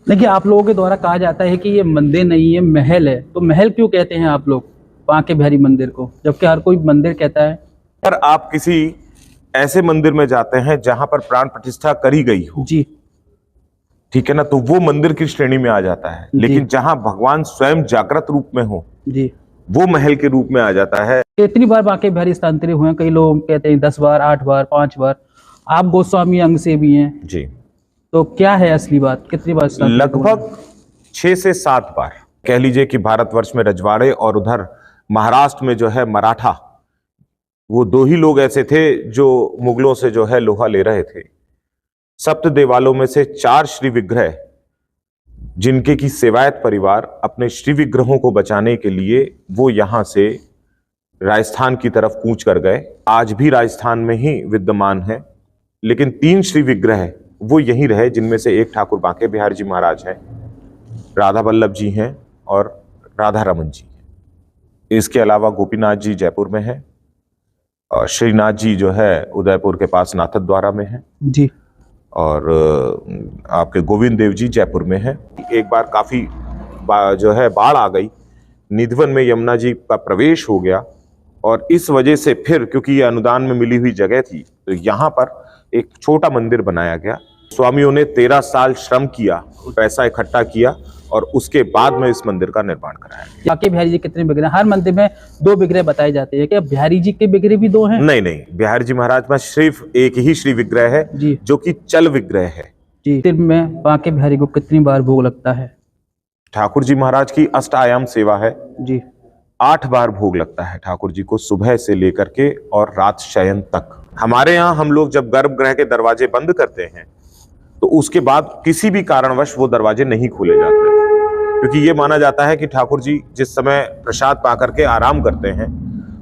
देखिए, आप लोगों के द्वारा कहा जाता है कि ये मंदिर नहीं है, महल है। तो महल क्यों कहते हैं आप लोग बांके बिहारी मंदिर को, जबकि हर कोई मंदिर कहता है? पर आप किसी ऐसे मंदिर में जाते हैं जहां पर प्राण प्रतिष्ठा करी गई हो, जी ठीक है ना, तो वो मंदिर की श्रेणी में आ जाता है। जी लेकिन जहां भगवान स्वयं जागृत रूप में हो, जी। वो महल के रूप में आ जाता है। कितनी बार बांके बिहारी स्थानांतरित हुए हैं? कई लोग कहते हैं 10 बार, 8 बार, 5 बार। आप गोस्वामी अंग से भी हैं, जी, तो क्या है असली बात? कितनी बार स्थानांतरित हुए हैं? लगभग 6 से 7 बार कह लीजिए कि भारतवर्ष में रजवाड़े और उधर महाराष्ट्र में जो है मराठा, वो दो ही लोग ऐसे थे जो मुगलों से जो है लोहा ले रहे थे। सप्त देवालों में से 4 श्री विग्रह, जिनके की सेवायत परिवार अपने श्री विग्रहों को बचाने के लिए वो यहां से राजस्थान की तरफ कूच कर गए। आज भी राजस्थान में ही विद्यमान है, लेकिन 3 श्री विग्रह वो यहीं रहे, जिनमें से एक ठाकुर बांके बिहारी जी महाराज हैं, राधा वल्लभ जी हैं और राधा रमन जी हैं। इसके अलावा गोपीनाथ जी जयपुर में हैं और श्रीनाथ जी जो है उदयपुर के पास नाथद द्वारा में है, जी और आपके गोविंद देव जी जयपुर में है। एक बार काफी जो है बाढ़ आ गई, निधिवन में यमुना जी का प्रवेश हो गया, और इस वजह से फिर क्योंकि ये अनुदान में मिली हुई जगह थी, तो यहाँ पर एक छोटा मंदिर बनाया गया। स्वामियों ने 13 साल श्रम किया, पैसा इकट्ठा किया, और उसके बाद में इस मंदिर का निर्माण कराया। बांके बिहारी जी कितने विग्रह? हर मंदिर में 2 विग्रह बताए जाते हैं। क्या बिहारी जी के विग्रह भी 2 हैं? नहीं नहीं, बिहारी जी महाराज में सिर्फ एक ही श्री विग्रह है जी जो कि चल विग्रह है। जी। मंदिर में बांके बिहारी को कितनी बार भोग लगता है? ठाकुर जी महाराज की अष्ट आयाम सेवा है जी 8 बार भोग लगता है ठाकुर जी को, सुबह से लेकर के और रात शयन तक। हमारे यहाँ हम लोग जब गर्भगृह के दरवाजे बंद करते हैं तो उसके बाद किसी भी कारणवश वो दरवाजे नहीं खोले जाते, क्योंकि ये माना जाता है कि ठाकुर जी जिस समय प्रसाद पा करके आराम करते हैं,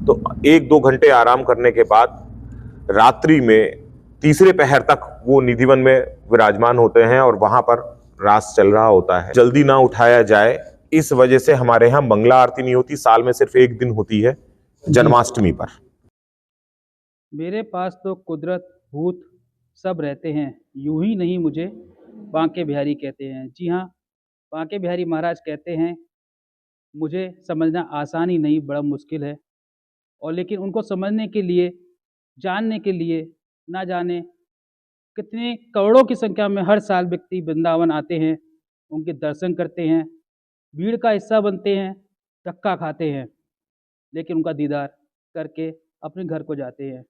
तो 1-2 घंटे आराम करने के बाद रात्रि में तीसरे पहर तक वो निधिवन में विराजमान होते हैं और वहां पर रास चल रहा होता है। जल्दी ना उठाया जाए, इस वजह से हमारे यहाँ मंगला आरती नहीं होती, साल में सिर्फ एक दिन होती है, जन्माष्टमी पर। मेरे पास तो कुदरत भूत सब रहते हैं, यूं ही नहीं मुझे बांके बिहारी कहते हैं। जी हाँ, बांके बिहारी महाराज कहते हैं, मुझे समझना आसान ही नहीं, बड़ा मुश्किल है। और लेकिन उनको समझने के लिए, जानने के लिए, ना जाने कितने करोड़ों की संख्या में हर साल व्यक्ति वृंदावन आते हैं, उनके दर्शन करते हैं, भीड़ का हिस्सा बनते हैं, धक्का खाते हैं, लेकिन उनका दीदार करके अपने घर को जाते हैं।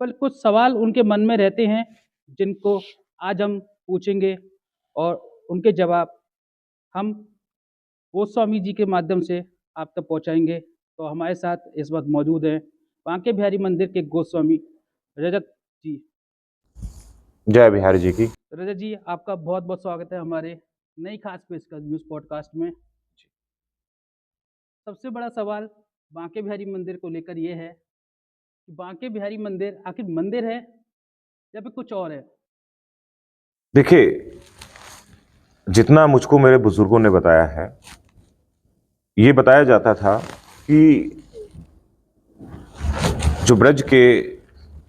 पर कुछ सवाल उनके मन में रहते हैं, जिनको आज हम पूछेंगे, और उनके जवाब हम गोस्वामी जी के माध्यम से आप तक पहुंचाएंगे। तो हमारे साथ इस वक्त मौजूद हैं बांके बिहारी मंदिर के गोस्वामी रजत जी। जय बिहारी जी की। रजत जी, आपका बहुत बहुत स्वागत है हमारे नई खास पेशकश न्यूज़ पॉडकास्ट में। सबसे बड़ा सवाल बांके बिहारी मंदिर को लेकर ये है कि बांके बिहारी मंदिर आखिर मंदिर है या फिर कुछ और है? देखिए, जितना मुझको मेरे बुजुर्गों ने बताया है, ये बताया जाता था कि जो ब्रज के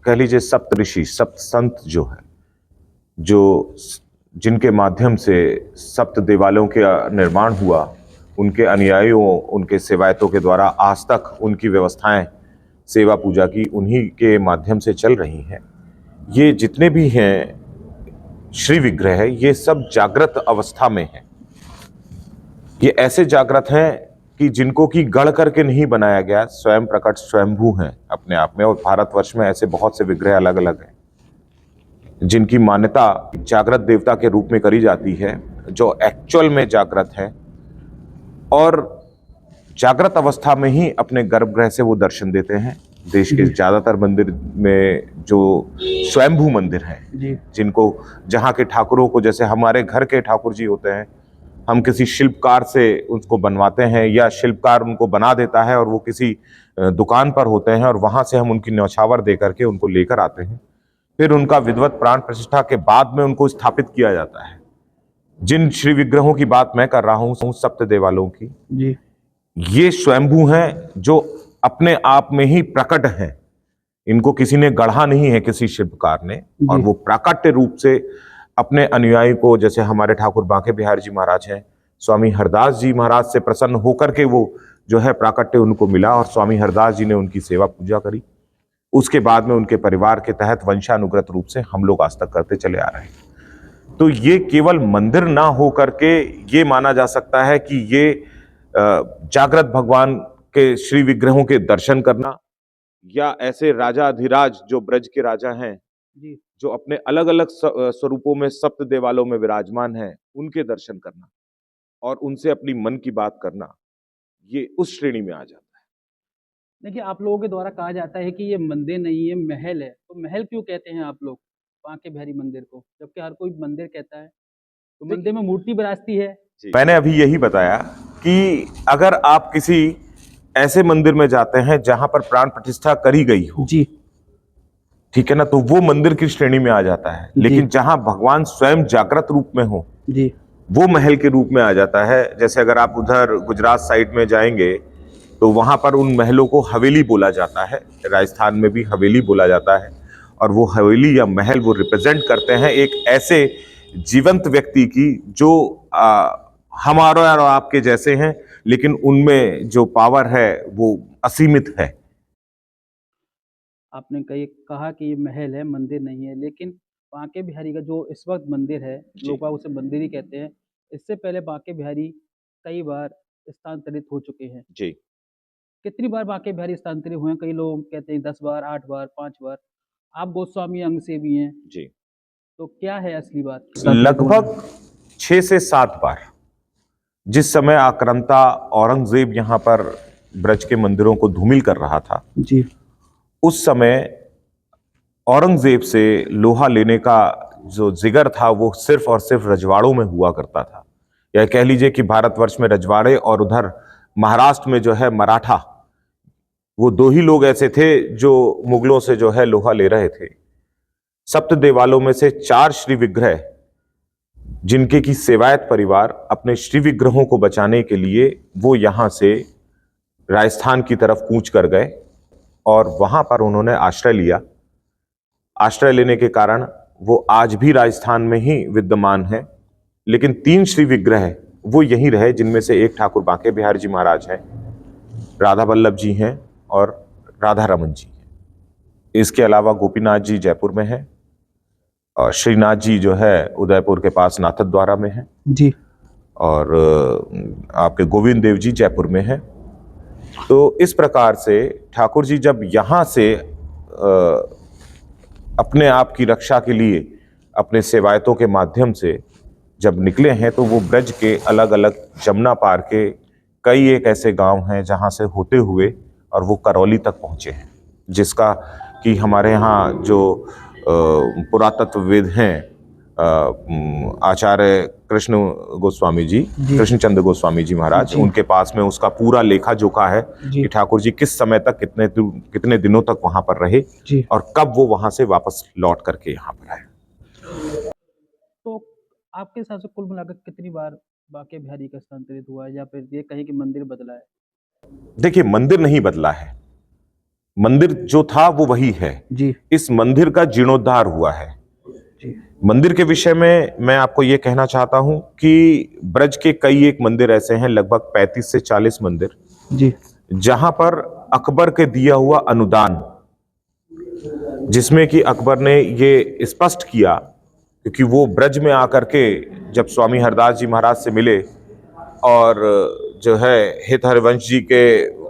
कह लीजिए सप्त ऋषि, सप्त संत जो है, जो जिनके माध्यम से सप्त देवालयों का निर्माण हुआ, उनके अनुयायियों, उनके सेवायतों के द्वारा आज तक उनकी व्यवस्थाएं सेवा पूजा की उन्हीं के माध्यम से चल रही हैं। ये जितने भी हैं श्री विग्रह है, ये सब जागृत अवस्था में हैं। ये ऐसे जागृत हैं कि जिनको की गढ़ करके नहीं बनाया गया, स्वयं प्रकट स्वयंभू हैं अपने आप में। और भारतवर्ष में ऐसे बहुत से विग्रह अलग अलग हैं जिनकी मान्यता जागृत देवता के रूप में करी जाती है, जो एक्चुअल में जागृत है और जागृत अवस्था में ही अपने गर्भगृह से वो दर्शन देते हैं। देश के ज्यादातर मंदिर में जो स्वयंभू मंदिर हैं, जिनको जहाँ के ठाकुरों को, जैसे हमारे घर के ठाकुर जी होते हैं, हम किसी शिल्पकार से उसको बनवाते हैं या शिल्पकार उनको बना देता है और वो किसी दुकान पर होते हैं और वहां से हम उनकी न्यौछावर दे करके उनको लेकर आते हैं। फिर उनका विधिवत प्राण प्रतिष्ठा के बाद में उनको स्थापित किया जाता है। जिन श्री विग्रहों की बात मैं कर रहा हूँ, सप्त देवालों की, ये स्वयंभू हैं जो अपने आप में ही प्रकट हैं। इनको किसी ने गढ़ा नहीं है, किसी शिल्पकार ने, और वो प्राकट्य रूप से अपने अनुयायी को, जैसे हमारे ठाकुर बांके बिहारी जी महाराज हैं, स्वामी हरदास जी महाराज से प्रसन्न होकर के वो जो है प्राकट्य उनको मिला और स्वामी हरदास जी ने उनकी सेवा पूजा करी। उसके बाद में उनके परिवार के तहत वंशानुगत रूप से हम लोग आज तक करते चले आ रहे हैं। तो ये केवल मंदिर ना हो करके ये माना जा सकता है कि ये जागृत भगवान के श्री विग्रहों के दर्शन करना, या ऐसे राजा अधिराज जो ब्रज के राजा हैं जी। जो अपने अलग अलग स्वरूपों में सप्त देवालों में विराजमान हैं, उनके दर्शन करना और उनसे अपनी मन की बात करना, ये उस श्रेणी में आ जाता है। देखिए, आप लोगों के द्वारा कहा जाता है कि ये मंदिर नहीं है, महल है। तो महल क्यों कहते हैं आप लोग बांके बिहारी मंदिर को, जबकि हर कोई मंदिर कहता है? तो मंदिर में मूर्ति विराजती है। मैंने अभी यही बताया कि अगर आप किसी ऐसे मंदिर में जाते हैं जहां पर प्राण प्रतिष्ठा करी गई हो, जी, ठीक है ना, तो वो मंदिर की श्रेणी में आ जाता है। लेकिन जहां भगवान स्वयं जागृत रूप में हो, जी, वो महल के रूप में आ जाता है। जैसे अगर आप उधर गुजरात साइड में जाएंगे तो वहां पर उन महलों को हवेली बोला जाता है, राजस्थान में भी हवेली बोला जाता है। और वो हवेली या महल वो रिप्रेजेंट करते हैं एक ऐसे जीवंत व्यक्ति की जो हमारे और आपके जैसे हैं, लेकिन उनमें जो पावर है वो असीमित है। आपने कहा कि ये महल है, मंदिर नहीं है, लेकिन बांके बिहारी का जो इस वक्त मंदिर है, लोग बाग उसे मंदिर ही कहते हैं। इससे पहले बांके बिहारी कई बार स्थानांतरित हो चुके हैं। जी, कितनी बार बांके बिहारी स्थानांतरित हुए हैं? कई लोग कहते हैं 10 बार, 8 बार, 5 बार। आप गोस्वामी अंग से भी हैं, जी, तो क्या है असली बात? लगभग 6 से 7 बार। जिस समय आक्रांता औरंगजेब यहाँ पर ब्रज के मंदिरों को धूमिल कर रहा था, जी, उस समय औरंगजेब से लोहा लेने का जो जिगर था वो सिर्फ और सिर्फ रजवाड़ों में हुआ करता था। या कह लीजिए कि भारतवर्ष में रजवाड़े और उधर महाराष्ट्र में जो है मराठा, वो दो ही लोग ऐसे थे जो मुगलों से जो है लोहा ले रहे थे। सप्त देवालों में से 4 श्री विग्रह जिनके की सेवायत परिवार अपने श्री विग्रहों को बचाने के लिए वो यहां से राजस्थान की तरफ कूच कर गए और वहां पर उन्होंने आश्रय लिया। आश्रय लेने के कारण वो आज भी राजस्थान में ही विद्यमान है। लेकिन 3 श्री विग्रह वो यहीं रहे, जिनमें से एक ठाकुर बांके बिहारी जी महाराज हैं, राधा वल्लभ जी हैं और राधा रमन जी हैं। इसके अलावा गोपीनाथ जी जयपुर में हैं और श्रीनाथ जी जो है उदयपुर के पास नाथद्वारा में है जी, और आपके गोविंद देव जी जयपुर में है। तो इस प्रकार से ठाकुर जी जब यहाँ से अपने आप की रक्षा के लिए अपने सेवायतों के माध्यम से जब निकले हैं, तो वो ब्रज के अलग अलग जमुना पार के कई एक ऐसे गांव हैं जहां से होते हुए और वो करौली तक पहुंचे हैं, जिसका कि हमारे यहाँ जो पुरातत्वविद हैं आचार्य कृष्ण गोस्वामी जी, कृष्णचंद्र गोस्वामी जी महाराज, उनके पास में उसका पूरा लेखा जोखा है कि ठाकुर जी किस समय तक कितने दिनों तक वहां पर रहे और कब वो वहां से वापस लौट करके यहाँ पर आए। तो आपके हिसाब से कुल मिलाकर कितनी बार बांके बिहारी का स्थानांतरित हुआ है, या फिर ये कहीं कि मंदिर बदला है? देखिए, मंदिर नहीं बदला है, मंदिर जो था वो वही है जी। इस मंदिर का जीर्णोद्धार हुआ है जी। मंदिर के विषय में मैं आपको ये कहना चाहता हूं कि ब्रज के कई एक मंदिर ऐसे हैं, लगभग 35 से 40 मंदिर जी, जहां पर अकबर के दिया हुआ अनुदान, जिसमें कि अकबर ने ये स्पष्ट किया, क्योंकि वो ब्रज में आकर के जब स्वामी हरदास जी महाराज से मिले और जो है हित हरिवंश जी के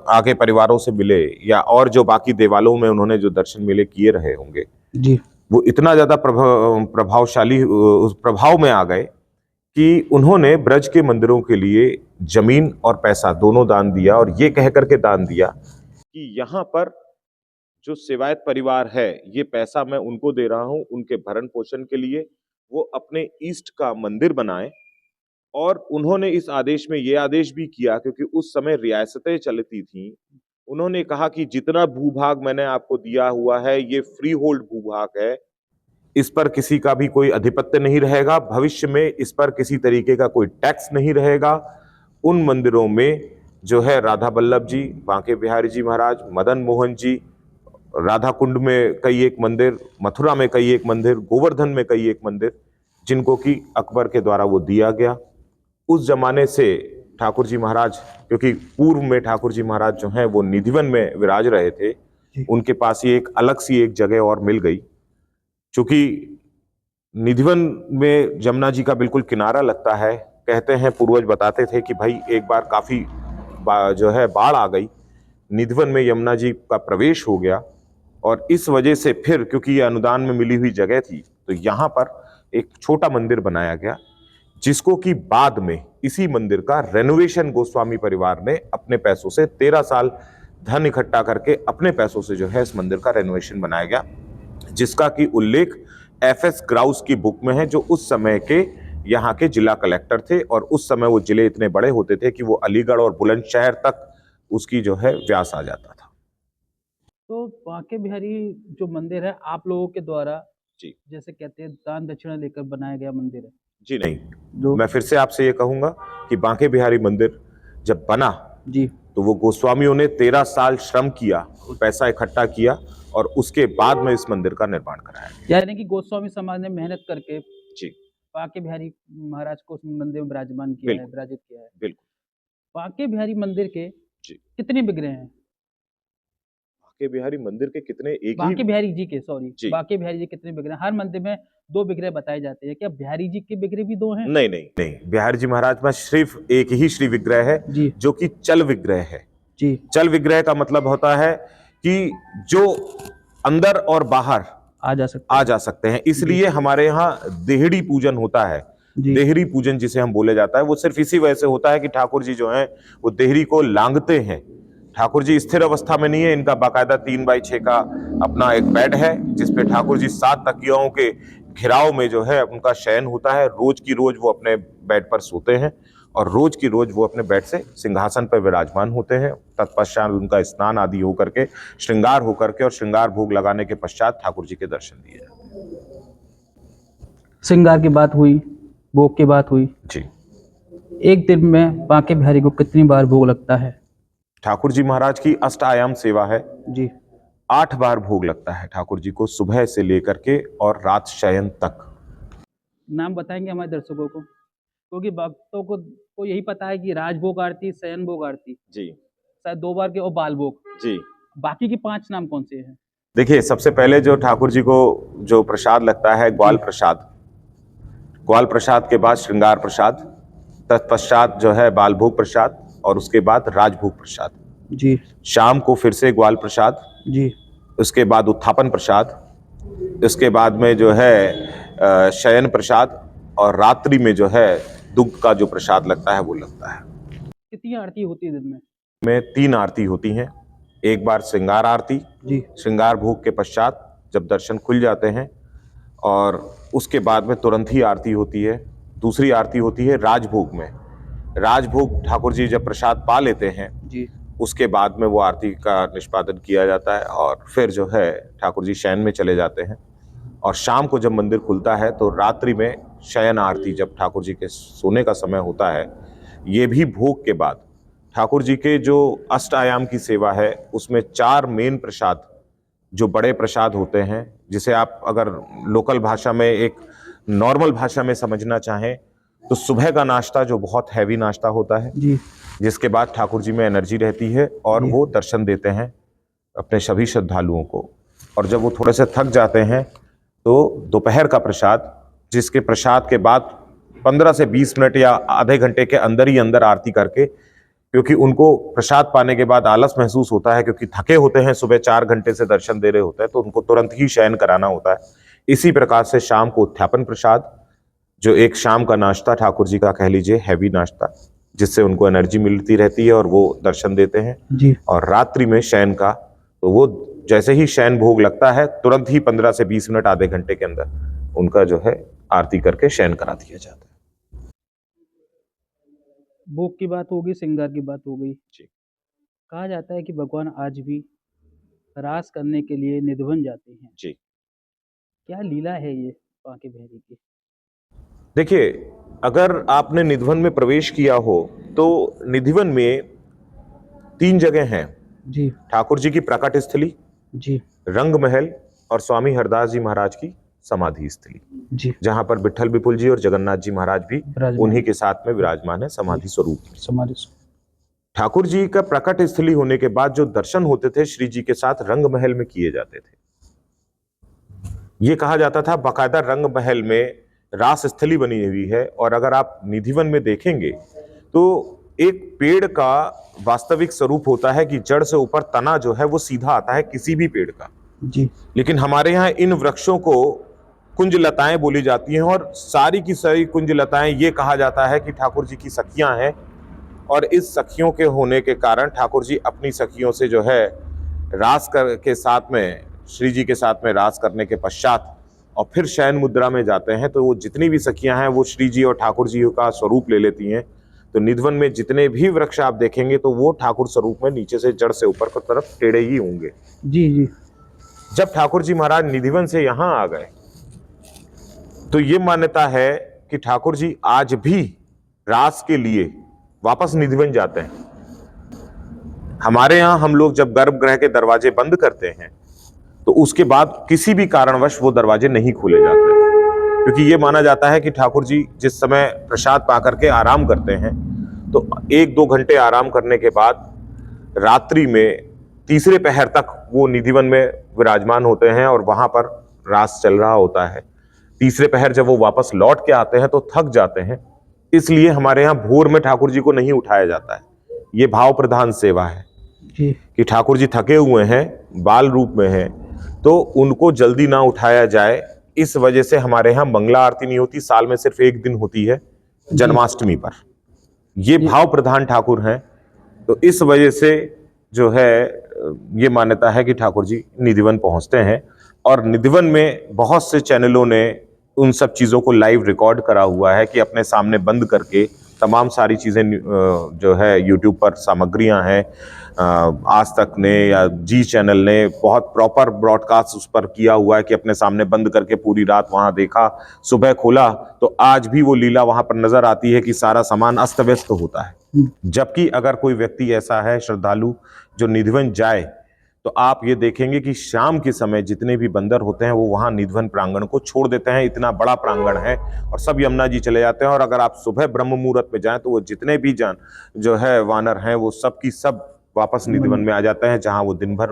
आगे परिवारों से मिले, या और जो बाकी देवालों में उन्होंने जो दर्शन मेले किए रहे होंगे जी, वो इतना ज्यादा प्रभावशाली उस प्रभाव में आ गए कि उन्होंने ब्रज के मंदिरों के लिए जमीन और पैसा दोनों दान दिया, और ये कह करके दान दिया कि यहाँ पर जो सेवायत परिवार है, ये पैसा मैं उनको दे रहा हूं उनके भरण पोषण के लिए, वो अपने ईष्ट का मंदिर बनाएं। और उन्होंने इस आदेश में ये आदेश भी किया, क्योंकि उस समय रियासतें चलती थीं, उन्होंने कहा कि जितना भूभाग मैंने आपको दिया हुआ है ये फ्री होल्ड भूभाग है, इस पर किसी का भी कोई अधिपत्य नहीं रहेगा, भविष्य में इस पर किसी तरीके का कोई टैक्स नहीं रहेगा। उन मंदिरों में जो है राधा वल्लभ जी, बांके बिहारी जी महाराज, मदन मोहन जी, राधा कुंड में कई एक मंदिर, मथुरा में कई एक मंदिर, गोवर्धन में कई एक मंदिर, जिनको कि अकबर के द्वारा वो दिया गया। उस जमाने से ठाकुर जी महाराज, क्योंकि पूर्व में ठाकुर जी महाराज जो हैं वो निधिवन में विराज रहे थे, उनके पास ही एक अलग सी एक जगह और मिल गई। चूंकि निधिवन में जमुना जी का बिल्कुल किनारा लगता है, कहते हैं पूर्वज बताते थे कि भाई एक बार काफी जो है बाढ़ आ गई, निधिवन में यमुना जी का प्रवेश हो गया, और इस वजह से फिर क्योंकि ये अनुदान में मिली हुई जगह थी तो यहाँ पर एक छोटा मंदिर बनाया गया, जिसको कि बाद में इसी मंदिर का रेनोवेशन गोस्वामी परिवार ने अपने पैसों से 13 साल धन इकट्ठा करके अपने पैसों से जो है इस मंदिर का रेनोवेशन बनाया गया, जिसका कि उल्लेख एफएस ग्राउस की बुक में है, जो उस समय के यहाँ के जिला कलेक्टर थे, और उस समय वो जिले इतने बड़े होते थे कि वो अलीगढ़ और बुलंदशहर तक उसकी जो है व्यास आ जाता था। तो बांके बिहारी जो मंदिर है आप लोगों के द्वारा जी जैसे कहते हैं दान दक्षिणा लेकर बनाया गया मंदिर है? जी नहीं, जो मैं फिर से आपसे ये कहूंगा कि बांके बिहारी मंदिर जब बना जी तो वो गोस्वामियों ने 13 साल श्रम किया, पैसा इकट्ठा किया, और उसके बाद में इस मंदिर का निर्माण कराया गया। यानी कि गोस्वामी समाज ने मेहनत करके जी बांके बिहारी महाराज को उस मंदिर में विराजमान किया है, बिल्कुल विराजित किया है। बिल्कुल। बांके बिहारी मंदिर के जी कितने विग्रह हैं? बांके बिहारी मंदिर के कितने? एक ही? बांके बिहारी जी के, सॉरी, जी बांके बिहारी जी कितने विग्रह? हर मंदिर में 2 विग्रह बताए जाते हैं, क्या बिहारी जी के विग्रह भी 2 हैं? नहीं नहीं नहीं, बिहारी जी महाराज में सिर्फ एक ही श्री विग्रह है, जी जो कि चल विग्रह है। जी चल विग्रह का मतलब होता है कि जो अंदर और बाहर आ जा सकते हैं, इसलिए हमारे यहाँ देहड़ी पूजन होता है। जी देहरी पूजन जिसे हम बोले जाता है, वो सिर्फ इसी वजह से होता है कि ठाकुर जी जो हैं वो देहरी को लांघते हैं। ठाकुर जी स्थिर अवस्था में नहीं है, इनका बाकायदा 3x6 का अपना एक बेड है, जिसपे ठाकुर जी 7 तकियाओं के घिराव में जो है उनका शयन होता है। रोज की रोज वो अपने बेड पर सोते हैं, और रोज की रोज वो अपने बेड से सिंहासन पर विराजमान होते हैं। तत्पश्चात उनका स्नान आदि होकर के, श्रृंगार होकर के, और श्रृंगार भोग लगाने के पश्चात ठाकुर जी के दर्शन दिए जाते हैं। श्रृंगार की बात हुई, भोग की बात हुई। जी, एक दिन में बांके बिहारी को कितनी बार भोग लगता है? ठाकुर जी महाराज की अष्टायाम सेवा है, जी 8 बार भोग लगता है ठाकुर जी को, सुबह से लेकर के और रात शयन तक। नाम बताएंगे हमारे दर्शकों को, क्योंकि भक्तों को यही पता है कि राजभोग आरती, शयन भोग आरती जी शायद 2 बार के, और बाल भोग। जी बाकी के 5 नाम कौन से हैं? देखिए, सबसे पहले जो ठाकुर जी को जो प्रसाद लगता है, ग्वाल प्रसाद। ग्वाल प्रसाद के बाद श्रृंगार प्रसाद, तत्पश्चात जो है बाल भोग प्रसाद, और उसके बाद राजभोग प्रसाद। जी शाम को फिर से ग्वाल प्रसाद, जी उसके बाद उत्थापन प्रसाद, उसके बाद में जो है शयन प्रसाद, और रात्रि में जो है दुग्ध का जो प्रसाद लगता है वो लगता है। कितनी आरती होती है दिन में? 3 आरती होती हैं। एक बार श्रृंगार आरती, जी श्रृंगार भोग के पश्चात जब दर्शन खुल जाते हैं, और उसके बाद में तुरंत ही आरती होती है। दूसरी आरती होती है राजभोग में। राजभोग ठाकुर जी जब प्रसाद पा लेते हैं, जी उसके बाद में वो आरती का निष्पादन किया जाता है, और फिर जो है ठाकुर जी शयन में चले जाते हैं। और शाम को जब मंदिर खुलता है तो रात्रि में शयन आरती, जब ठाकुर जी के सोने का समय होता है, ये भी भोग के बाद ठाकुर जी के जो अष्टायाम की सेवा है, उसमें 4 मेन प्रसाद, जो बड़े प्रसाद होते हैं, जिसे आप अगर लोकल भाषा में, एक नॉर्मल भाषा में समझना चाहें तो सुबह का नाश्ता जो बहुत हैवी नाश्ता होता है, जी जिसके बाद ठाकुर जी में एनर्जी रहती है, और जी। वो दर्शन देते हैं अपने सभी श्रद्धालुओं को। और जब वो थोड़े से थक जाते हैं तो दोपहर का प्रसाद, जिसके प्रसाद के बाद 15 से 20 मिनट या आधे घंटे के अंदर ही अंदर आरती करके, क्योंकि उनको प्रसाद पाने के बाद आलस महसूस होता है, क्योंकि थके होते हैं, सुबह 4 घंटे से दर्शन दे रहे होते हैं, तो उनको तुरंत ही शयन कराना होता है। इसी प्रकार से शाम को उत्थापन प्रसाद, जो एक शाम का नाश्ता ठाकुर जी का, कह लीजिए हैवी नाश्ता, जिससे उनको एनर्जी मिलती रहती है और वो दर्शन देते हैं जी। और रात्रि में शयन का, तो वो जैसे ही शयन भोग लगता है तुरंत ही 15 से 20 मिनट आधे घंटे के अंदर उनका जो है आरती करके शयन करा दिया जाता है। भोग की बात होगी, श्रृंगार की बात हो गई। जी। कहा जाता है कि भगवान आज भी रास करने के लिए निधवन जाते हैं। जी। क्या लीला है ये बांके बिहारी की? देखिए, अगर आपने निधिवन में प्रवेश किया हो तो निधिवन में 3 जगह हैं। जी ठाकुर जी की प्रकट स्थली, जी रंग महल, और स्वामी हरदास जी महाराज की समाधि स्थली, जी जहां पर विट्ठल विपुल जी और जगन्नाथ जी महाराज भी विराजमान उन्हीं के साथ में विराजमान है समाधि स्वरूप में। समाधि ठाकुर जी का प्रकट स्थली होने के बाद जो दर्शन होते थे श्री जी के साथ रंग महल में किए जाते थे। ये कहा जाता था बाकायदा रंग महल में रास स्थली बनी हुई है, और अगर आप निधिवन में देखेंगे तो एक पेड़ का वास्तविक स्वरूप होता है कि जड़ से ऊपर तना जो है वो सीधा आता है किसी भी पेड़ का। जी लेकिन हमारे यहाँ इन वृक्षों को कुंज लताएं बोली जाती हैं, और सारी की सारी कुंज लताएं ये कहा जाता है कि ठाकुर जी की सखियां हैं, और इस सखियों के होने के कारण ठाकुर जी अपनी सखियों से जो है रास कर के साथ में श्री जी के साथ में रास करने के पश्चात और फिर शयन मुद्रा में जाते हैं, तो वो जितनी भी सखियां हैं वो श्री जी और ठाकुर जी का स्वरूप ले लेती हैं। तो निधवन में जितने भी वृक्ष आप देखेंगे तो वो ठाकुर स्वरूप में नीचे से जड़ से ऊपर की तरफ टेढ़े ही होंगे। जी जी जब ठाकुर जी महाराज निधिवन से यहां आ गए तो ये मान्यता है कि ठाकुर जी आज भी रास के लिए वापस निधिवन जाते हैं। हमारे यहां हम लोग जब गर्भगृह के दरवाजे बंद करते हैं तो उसके बाद किसी भी कारणवश वो दरवाजे नहीं खोले जाते, क्योंकि ये माना जाता है कि ठाकुर जी जिस समय प्रसाद पा करके आराम करते हैं तो 1-2 घंटे आराम करने के बाद रात्रि में तीसरे पहर तक वो निधिवन में विराजमान होते हैं और वहां पर रास चल रहा होता है। तीसरे पहर जब वो वापस लौट के आते हैं तो थक जाते हैं, इसलिए हमारे यहाँ भोर में ठाकुर जी को नहीं उठाया जाता है। ये भाव प्रधान सेवा है जी कि ठाकुर जी थके हुए हैं, बाल रूप में हैं, तो उनको जल्दी ना उठाया जाए। इस वजह से हमारे यहाँ मंगला आरती नहीं होती, साल में सिर्फ एक दिन होती है जन्माष्टमी पर। ये भाव प्रधान ठाकुर हैं, तो इस वजह से जो है ये मान्यता है कि ठाकुर जी निधिवन पहुंचते हैं। और निधिवन में बहुत से चैनलों ने उन सब चीजों को लाइव रिकॉर्ड करा हुआ है कि अपने सामने बंद करके तमाम सारी चीजें जो है यूट्यूब पर सामग्रियां हैं, आज तक ने या जी चैनल ने बहुत प्रॉपर ब्रॉडकास्ट उस पर किया हुआ है कि अपने सामने बंद करके पूरी रात वहां देखा, सुबह खोला तो आज भी वो लीला वहां पर नजर आती है कि सारा सामान अस्त व्यस्त होता है। जबकि अगर कोई व्यक्ति ऐसा है श्रद्धालु जो निधिवन जाए तो आप ये देखेंगे कि शाम के समय जितने भी बंदर होते हैं वो वहां निधिवन प्रांगण को छोड़ देते हैं। इतना बड़ा प्रांगण है और सब यमुना जी चले जाते हैं। और अगर आप सुबह ब्रह्म मुहूर्त में जाएं तो वो जितने भी जान जो है वानर हैं वो सब की सब वापस निधिवन में आ जाते हैं, जहां वो दिन भर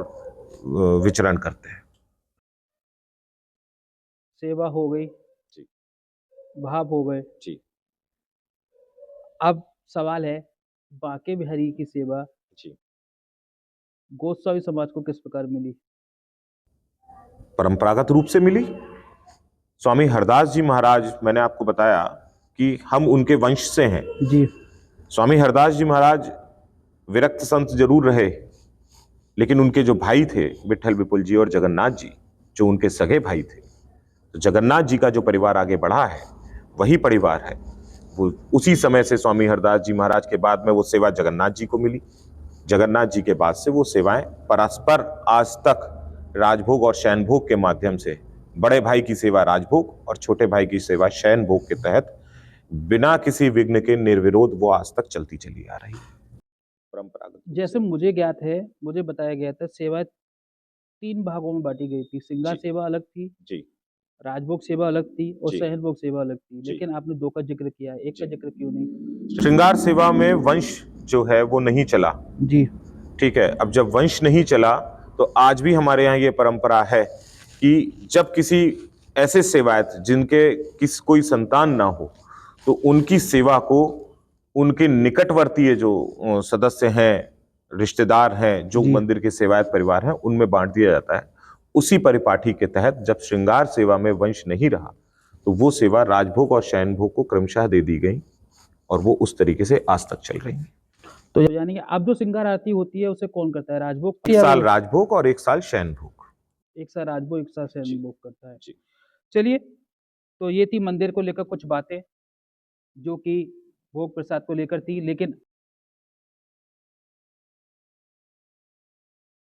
विचरण करते हैं। सेवा हो गई जी भाव हो गए। जी अब सवाल है बांके बिहारी की सेवा जी गोस्वामी समाज को किस प्रकार मिली? परंपरागत रूप से मिली। स्वामी हरदास जी महाराज, मैंने आपको बताया कि हम उनके वंश से हैं। जी स्वामी हरदास जी महाराज विरक्त संत जरूर रहे, लेकिन उनके जो भाई थे विट्ठल विपुल जी और जगन्नाथ जी, जो उनके सगे भाई थे, तो जगन्नाथ जी का जो परिवार आगे बढ़ा है वही परिवार है। वो उसी समय से स्वामी हरदास जी महाराज के बाद में वो सेवा जगन्नाथ जी को मिली। जगन्नाथ जी के बाद से वो सेवाएं परस्पर आज तक राजभोग और शयन भोग के माध्यम से, बड़े भाई की सेवा राजभोग और छोटे भाई की सेवा शयन भोग के तहत बिना किसी विघ्न के निर्विरोध वो आज तक चलती चली आ रही है। परंपरागत जैसे मुझे ज्ञात है, मुझे बताया गया था सेवा 3 भागों में बांटी गई थी। श्रृंगार सेवा अलग थी, जी राजभोग सेवा अलग थी और जी शयन भोग सेवा अलग थी। जी लेकिन आपने 2 का जिक्र किया, 1 का जिक्र क्यों नहीं? श्रृंगार सेवा में वंश जो है वो नहीं चला। जी ठीक है, अब जब वंश नहीं चला तो आज भी हमारे यहाँ ये परंपरा है कि जब किसी ऐसे सेवायत जिनके कोई संतान ना हो तो उनकी सेवा को उनके निकटवर्तीय जो सदस्य हैं, रिश्तेदार हैं, जो जी मंदिर के सेवायत परिवार हैं, उनमें बांट दिया जाता है। उसी परिपाठी के तहत जब श्रृंगार सेवा में वंश नहीं रहा तो वो सेवा राजभोग और शयन भोग को क्रमशः दे दी गई और वो उस तरीके से आज तक चल रही है। तो यानी कि अब जो श्रृंगार आरती होती है उसे कौन करता है? राजभोग एक या साल राजभोग और एक साल शयन भोग। एक साल राजभोग, एक साल शयन जी भोग करता है। जी चलिए, तो ये थी मंदिर को लेकर कुछ बातें जो कि भोग प्रसाद को लेकर थी। लेकिन